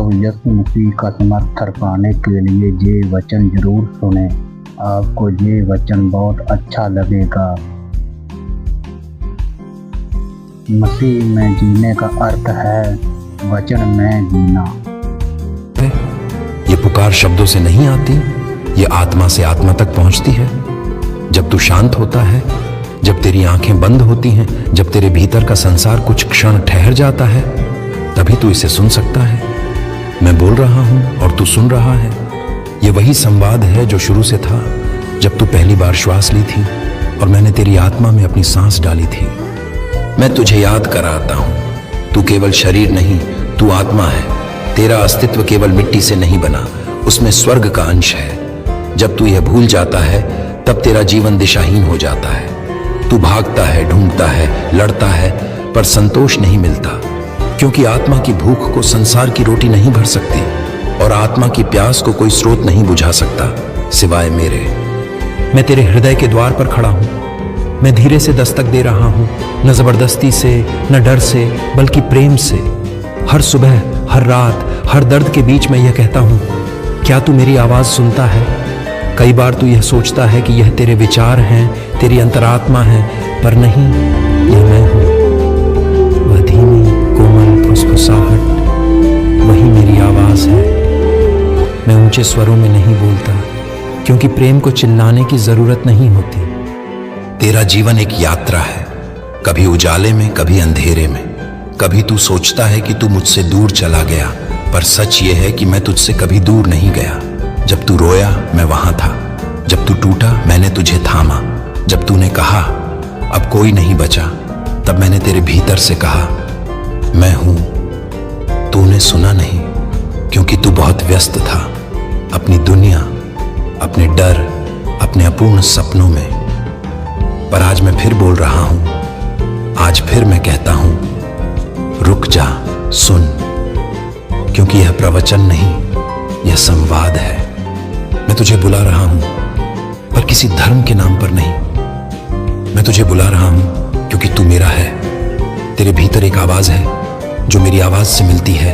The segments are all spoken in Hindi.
प्रभु यीशु मसीह का समर्थन पाने के लिए ये वचन जरूर सुने। आपको ये वचन बहुत अच्छा लगेगा। मसीह में जीने का अर्थ है वचन में जीना। ये पुकार शब्दों से नहीं आती, ये आत्मा से आत्मा तक पहुंचती है। जब तू शांत होता है, जब तेरी आंखें बंद होती हैं, जब तेरे भीतर का संसार कुछ क्षण ठहर जाता है, तभी तू इसे सुन सकता है। मैं बोल रहा हूं और तू सुन रहा है। ये वही संवाद है जो शुरू से था, जब तू पहली बार श्वास ली थी और मैंने तेरी आत्मा में अपनी सांस डाली थी। मैं तुझे याद कराता हूं, तू केवल शरीर नहीं, तू आत्मा है। तेरा अस्तित्व केवल मिट्टी से नहीं बना, उसमें स्वर्ग का अंश है। जब तू यह भूल जाता है, तब तेरा जीवन दिशाहीन हो जाता है। तू भागता है, ढूंढता है, लड़ता है, पर संतोष नहीं मिलता, क्योंकि आत्मा की भूख को संसार की रोटी नहीं भर सकती और आत्मा की प्यास को कोई स्रोत नहीं बुझा सकता सिवाय मेरे। मैं तेरे हृदय के द्वार पर खड़ा हूं। मैं धीरे से दस्तक दे रहा हूं, न जबरदस्ती से, न डर से, बल्कि प्रेम से। हर सुबह, हर रात, हर दर्द के बीच मैं यह कहता हूं, क्या तू मेरी आवाज सुनता है? कई बार तू यह सोचता है कि यह तेरे विचार हैं, तेरी अंतरात्मा है, पर नहीं, यह मैं हूं। वह धीमी कोमल फुसफुसाहट, वही मेरी आवाज है। मैं ऊंचे स्वरों में नहीं बोलता, क्योंकि प्रेम को चिल्लाने की जरूरत नहीं होती। तेरा जीवन एक यात्रा है, कभी उजाले में, कभी अंधेरे में। कभी तू सोचता है कि तू मुझसे दूर चला गया, पर सच ये है कि मैं तुझसे कभी दूर नहीं गया। जब तू रोया, मैं वहां था। जब तू टूटा, मैंने तुझे थामा। जब तूने कहा अब कोई नहीं बचा, तब मैंने तेरे भीतर से कहा मैं हूं। तूने सुना नहीं, क्योंकि तू बहुत व्यस्त था अपनी दुनिया, अपने डर, अपने अपूर्ण सपनों में। पर आज मैं फिर बोल रहा हूं, आज फिर मैं कहता हूं, रुक जा, सुन, क्योंकि यह प्रवचन नहीं, यह संवाद है। मैं तुझे बुला रहा हूं, पर किसी धर्म के नाम पर नहीं। मैं तुझे बुला रहा हूं क्योंकि तू मेरा है। तेरे भीतर एक आवाज है जो मेरी आवाज से मिलती है।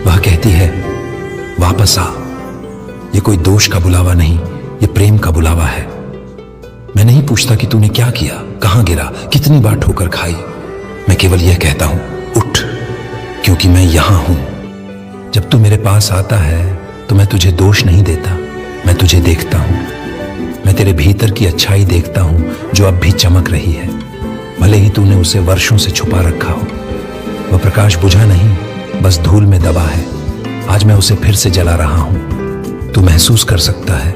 वह कहती है वापस आ। यह कोई दोष का बुलावा नहीं, यह प्रेम का बुलावा है। मैं नहीं पूछता कि तूने क्या किया, कहां गिरा, कितनी बार ठोकर खाई। मैं केवल यह कहता हूं, उठ, क्योंकि मैं यहां हूं। जब तू मेरे पास आता है तो मैं तुझे दोष नहीं देता, मैं तुझे देखता हूं। मैं तेरे भीतर की अच्छाई देखता हूं जो अब भी चमक रही है, भले ही तूने उसे वर्षों से छुपा रखा हो। वह प्रकाश बुझा नहीं, बस धूल में दबा है। आज मैं उसे फिर से जला रहा हूं। तू महसूस कर सकता है,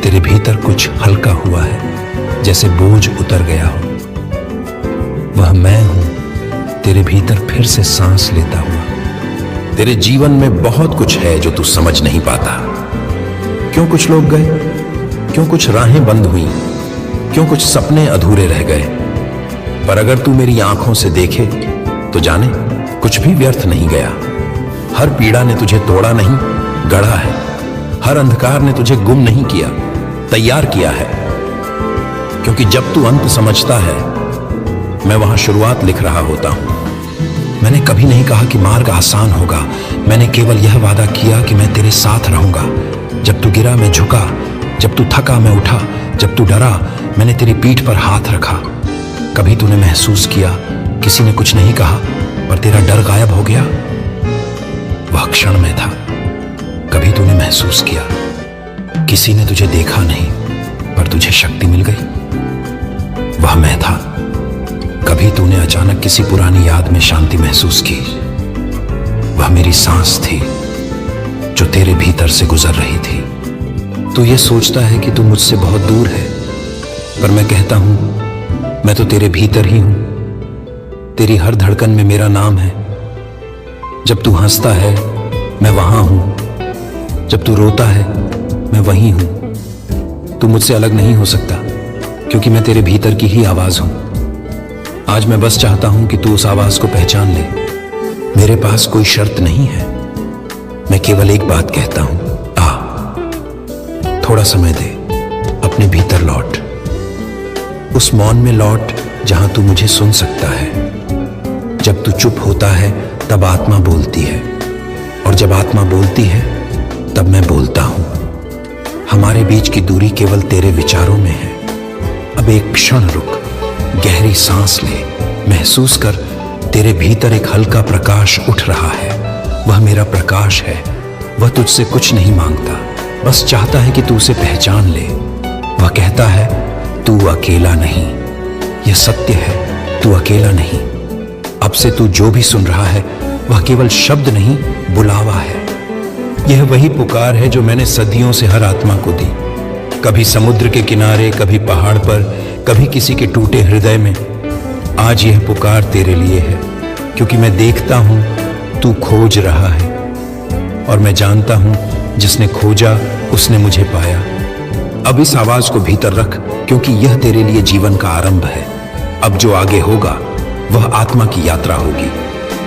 तेरे भीतर कुछ हल्का हुआ है, जैसे बोझ उतर गया हो। वह मैं हूं, तेरे भीतर फिर से सांस लेता हुआ। तेरे जीवन में बहुत कुछ है जो तू समझ नहीं पाता। क्यों कुछ लोग गए, क्यों कुछ राहें बंद हुई, क्यों कुछ सपने अधूरे रह गए। पर अगर तू मेरी आंखों से देखे तो जाने कुछ भी व्यर्थ नहीं गया। हर पीड़ा ने तुझे तोड़ा नहीं, गढ़ा है। हर अंधकार ने तुझे गुम नहीं किया, तैयार किया है। क्योंकि जब तू अंत समझता है, मैं वहां शुरुआत लिख रहा होता हूं। मैंने कभी नहीं कहा कि मार्ग आसान होगा। मैंने केवल यह वादा किया कि मैं तेरे साथ रहूंगा। जब तू गिरा, मैं झुका। जब तू थका, मैं उठा। जब तू डरा, मैंने तेरी पीठ पर हाथ रखा। कभी तूने महसूस किया किसी ने कुछ नहीं कहा, पर तेरा डर गायब हो गया? वह क्षण में था। कभी तूने महसूस किया किसी ने तुझे देखा नहीं, पर तुझे शक्ति मिल गई? वह मैं था। कभी तूने अचानक किसी पुरानी याद में शांति महसूस की? वह मेरी सांस थी जो तेरे भीतर से गुजर रही थी। तू ये सोचता है कि तू मुझसे बहुत दूर है, पर मैं कहता हूं, मैं तो तेरे भीतर ही हूं। तेरी हर धड़कन में मेरा नाम है। जब तू हंसता है, मैं वहां हूं। जब तू रोता है, मैं वहीं हूं। तू मुझसे अलग नहीं हो सकता, क्योंकि मैं तेरे भीतर की ही आवाज हूं। आज मैं बस चाहता हूं कि तू उस आवाज को पहचान ले। मेरे पास कोई शर्त नहीं है, मैं केवल एक बात कहता हूं, आ, थोड़ा समय दे, अपने भीतर लौट। उस मौन में लौट जहां तू मुझे सुन सकता है। जब तू चुप होता है, तब आत्मा बोलती है, और जब आत्मा बोलती है तब मैं बोलता हूं। हमारे बीच की दूरी केवल तेरे विचारों में है। अब एक क्षण रुक, गहरी सांस ले, महसूस कर तेरे भीतर एक हल्का प्रकाश उठ रहा है। वह मेरा प्रकाश है। वह तुझसे कुछ नहीं मांगता, बस चाहता है कि तू उसे पहचान ले। वह कहता है तू अकेला नहीं। यह सत्य है, तू अकेला नहीं। अब से तू जो भी सुन रहा है वह केवल शब्द नहीं, बुलावा है। यह वही पुकार है जो मैंने सदियों से हर आत्मा को दी। कभी समुद्र के किनारे, कभी पहाड़ पर, कभी किसी के टूटे हृदय में। आज यह पुकार तेरे लिए है, क्योंकि मैं देखता हूं तू खोज रहा है, और मैं जानता हूं जिसने खोजा उसने मुझे पाया। अब इस आवाज को भीतर रख, क्योंकि यह तेरे लिए जीवन का आरंभ है। अब जो आगे होगा वह आत्मा की यात्रा होगी,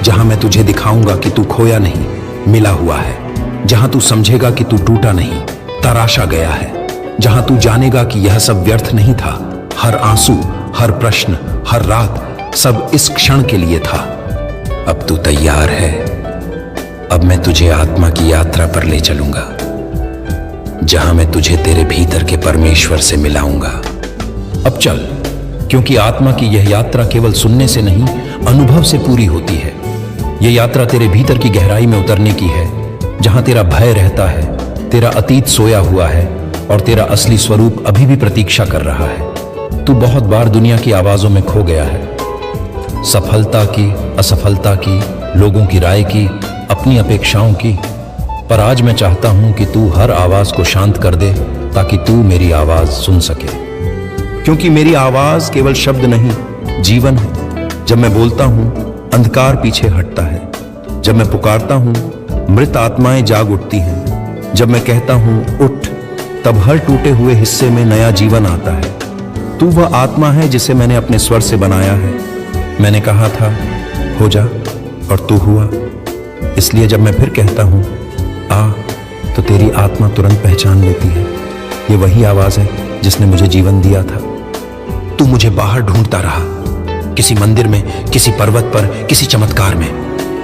जहां मैं तुझे दिखाऊंगा कि तू खोया नहीं, मिला हुआ है। जहां तू समझेगा कि तू टूटा नहीं, तराशा गया है। जहां तू जानेगा कि यह सब व्यर्थ नहीं था। हर आंसू, हर प्रश्न, हर रात, सब इस क्षण के लिए था। अब तू तैयार है। अब मैं तुझे आत्मा की यात्रा पर ले चलूंगा, जहां मैं तुझे तेरे भीतर के परमेश्वर से मिलाऊंगा। अब चल, क्योंकि आत्मा की यह यात्रा केवल सुनने से नहीं, अनुभव से पूरी होती है। यह यात्रा तेरे भीतर की गहराई में उतरने की है, जहां तेरा भय रहता है, तेरा अतीत सोया हुआ है और तेरा असली स्वरूप अभी भी प्रतीक्षा कर रहा है। तू बहुत बार दुनिया की आवाजों में खो गया है, सफलता की, असफलता की, लोगों की राय की, अपनी अपेक्षाओं की। पर आज मैं चाहता हूं कि तू हर आवाज को शांत कर दे, ताकि तू मेरी आवाज सुन सके। क्योंकि मेरी आवाज केवल शब्द नहीं, जीवन है। जब मैं बोलता हूं, अंधकार पीछे हटता है। जब मैं पुकारता हूं, मृत आत्माएं जाग उठती हैं। जब मैं कहता हूं उठ, तब हर टूटे हुए हिस्से में नया जीवन आता है। तू वह आत्मा है जिसे मैंने अपने स्वर से बनाया है। मैंने कहा था हो जा, और तू हुआ। इसलिए जब मैं फिर कहता हूं आ, तो तेरी आत्मा तुरंत पहचान लेती है। ये वही आवाज है जिसने मुझे जीवन दिया था। तू मुझे बाहर ढूंढता रहा, किसी मंदिर में, किसी पर्वत पर, किसी चमत्कार में,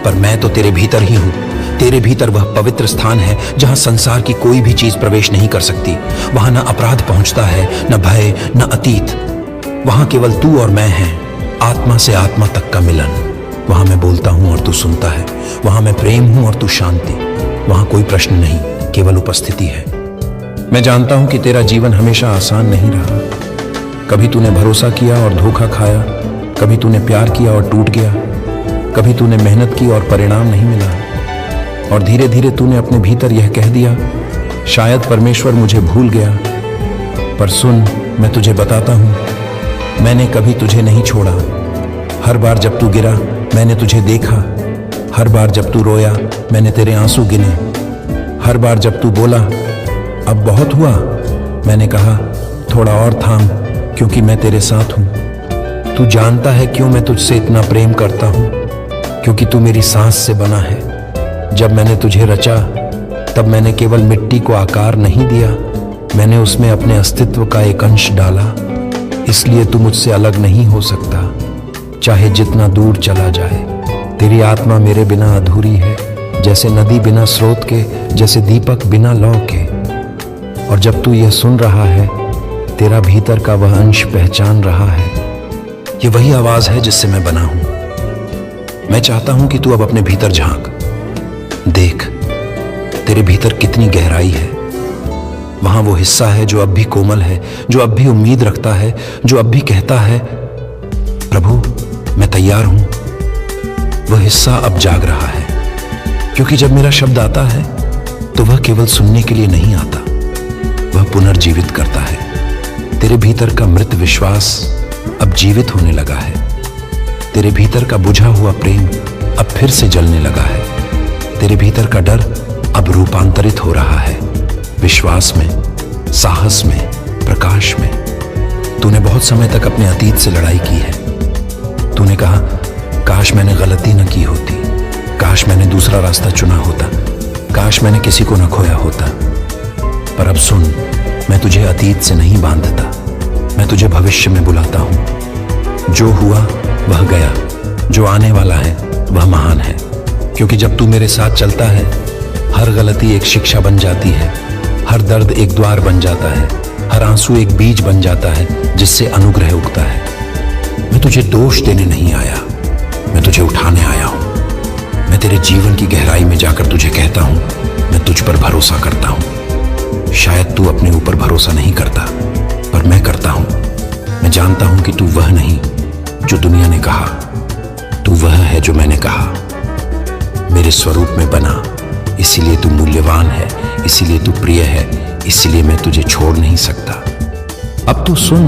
पर मैं तो तेरे भीतर ही हूं। तेरे भीतर वह पवित्र स्थान है जहां संसार की कोई भी चीज प्रवेश नहीं कर सकती। वहां न अपराध पहुंचता है, न भय, न अतीत। वहां केवल तू और मैं हैं, आत्मा से आत्मा तक का मिलन। वहां मैं बोलता हूं और तू सुनता है। वहां मैं प्रेम हूं और तू शांति। वहां कोई प्रश्न नहीं, केवल उपस्थिति है। मैं जानता हूं कि तेरा जीवन हमेशा आसान नहीं रहा। कभी तूने भरोसा किया और धोखा खाया, कभी तूने प्यार किया और टूट गया, कभी तूने मेहनत की और परिणाम नहीं मिला, और धीरे धीरे तूने अपने भीतर यह कह दिया शायद परमेश्वर मुझे भूल गया। पर सुन, मैं तुझे बताता हूं, मैंने कभी तुझे नहीं छोड़ा। हर बार जब तू गिरा, मैंने तुझे देखा। हर बार जब तू रोया, मैंने तेरे आंसू गिने। हर बार जब तू बोला अब बहुत हुआ, मैंने कहा थोड़ा और थाम, क्योंकि मैं तेरे साथ हूं। तू जानता है क्यों मैं तुझसे इतना प्रेम करता हूं? क्योंकि तू मेरी सांस से बना है। जब मैंने तुझे रचा, तब मैंने केवल मिट्टी को आकार नहीं दिया, मैंने उसमें अपने अस्तित्व का एक अंश डाला। इसलिए तू मुझसे अलग नहीं हो सकता, चाहे जितना दूर चला जाए। तेरी आत्मा मेरे बिना अधूरी है, जैसे नदी बिना स्रोत के, जैसे दीपक बिना लौ के। और जब तू यह सुन रहा है, तेरा भीतर का वह अंश पहचान रहा है। ये वही आवाज है जिससे मैं बना हूं। मैं चाहता हूं कि तू अब अपने भीतर झांक, देख तेरे भीतर कितनी गहराई है। वहां वो हिस्सा है जो अब भी कोमल है, जो अब भी उम्मीद रखता है, जो अब भी कहता है प्रभु मैं तैयार हूं। वह हिस्सा अब जाग रहा है, क्योंकि जब मेरा शब्द आता है तो वह केवल सुनने के लिए नहीं आता, वह पुनर्जीवित करता है। तेरे भीतर का मृत विश्वास अब जीवित होने लगा है। तेरे भीतर का बुझा हुआ प्रेम अब फिर से जलने लगा है। तेरे भीतर का डर अब रूपांतरित हो रहा है विश्वास में, साहस में, प्रकाश में। तूने बहुत समय तक अपने अतीत से लड़ाई की है। तूने कहा काश मैंने गलती न की होती, काश मैंने दूसरा रास्ता चुना होता, काश मैंने किसी को न खोया होता। पर अब सुन, मैं तुझे अतीत से नहीं बांधता, मैं तुझे भविष्य में बुलाता हूं। जो हुआ वह गया, जो आने वाला है वह महान है। क्योंकि जब तू मेरे साथ चलता है हर गलती एक शिक्षा बन जाती है, हर दर्द एक द्वार बन जाता है, हर आंसू एक बीज बन जाता है जिससे अनुग्रह उगता है। मैं तुझे दोष देने नहीं आया, मैं तुझे उठाने आया हूं। मैं तेरे जीवन की गहराई में जाकर तुझे कहता हूं, मैं तुझ पर भरोसा करता हूं। शायद तू अपने ऊपर भरोसा नहीं करता, पर मैं करता हूं। मैं जानता हूं कि तू वह नहीं जो दुनिया ने कहा, तू वह है जो मैंने कहा। मेरे स्वरूप में बना, इसीलिए तू मूल्यवान है, इसीलिए तू प्रिय है, इसीलिए मैं तुझे छोड़ नहीं सकता। अब तू सुन,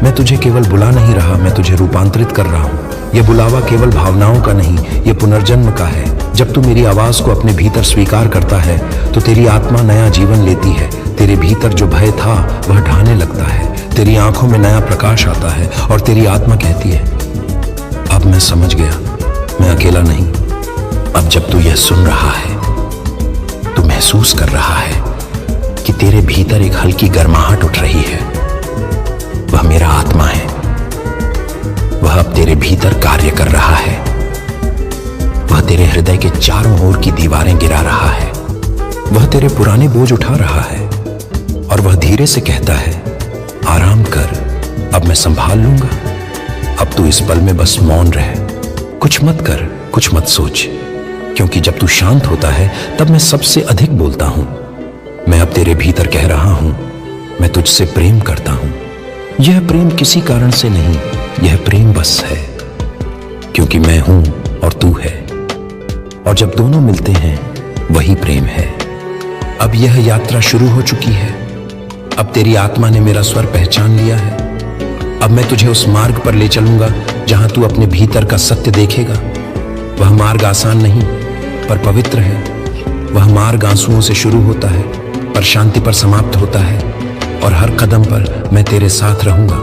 मैं तुझे केवल बुला नहीं रहा, मैं तुझे रूपांतरित कर रहा हूं। यह बुलावा केवल भावनाओं का नहीं, यह पुनर्जन्म का है। जब तू मेरी आवाज को अपने भीतर स्वीकार करता है तो तेरी आत्मा नया जीवन लेती है। तेरे भीतर जो भय था वह ढहने लगता है, तेरी आंखों में नया प्रकाश आता है और तेरी आत्मा कहती है, अब मैं समझ गया, मैं अकेला नहीं। अब जब तू यह सुन रहा है, तू महसूस कर रहा है कि तेरे भीतर एक हल्की गर्माहट उठ रही है। वह मेरा आत्मा है, वह अब तेरे भीतर कार्य कर रहा है। वह तेरे हृदय के चारों ओर की दीवारें गिरा रहा है। वह तेरे पुराने बोझ उठा रहा है और वह धीरे से कहता है, आराम कर, अब मैं संभाल लूंगा। अब तू इस पल में बस मौन रह, कुछ मत कर, कुछ मत सोच, क्योंकि जब तू शांत होता है तब मैं सबसे अधिक बोलता हूं। मैं अब तेरे भीतर कह रहा हूं, मैं तुझसे प्रेम करता हूं। यह प्रेम किसी कारण से नहीं, यह प्रेम बस है, क्योंकि मैं हूं और तू है, और जब दोनों मिलते हैं वही प्रेम है। अब यह यात्रा शुरू हो चुकी है। अब तेरी आत्मा ने मेरा स्वर पहचान लिया है। अब मैं तुझे उस मार्ग पर ले चलूंगा जहां तू अपने भीतर का सत्य देखेगा। वह मार्ग आसान नहीं पर पवित्र है। वह मार्ग आंसुओं से शुरू होता है पर शांति पर समाप्त होता है, और हर कदम पर मैं तेरे साथ रहूंगा।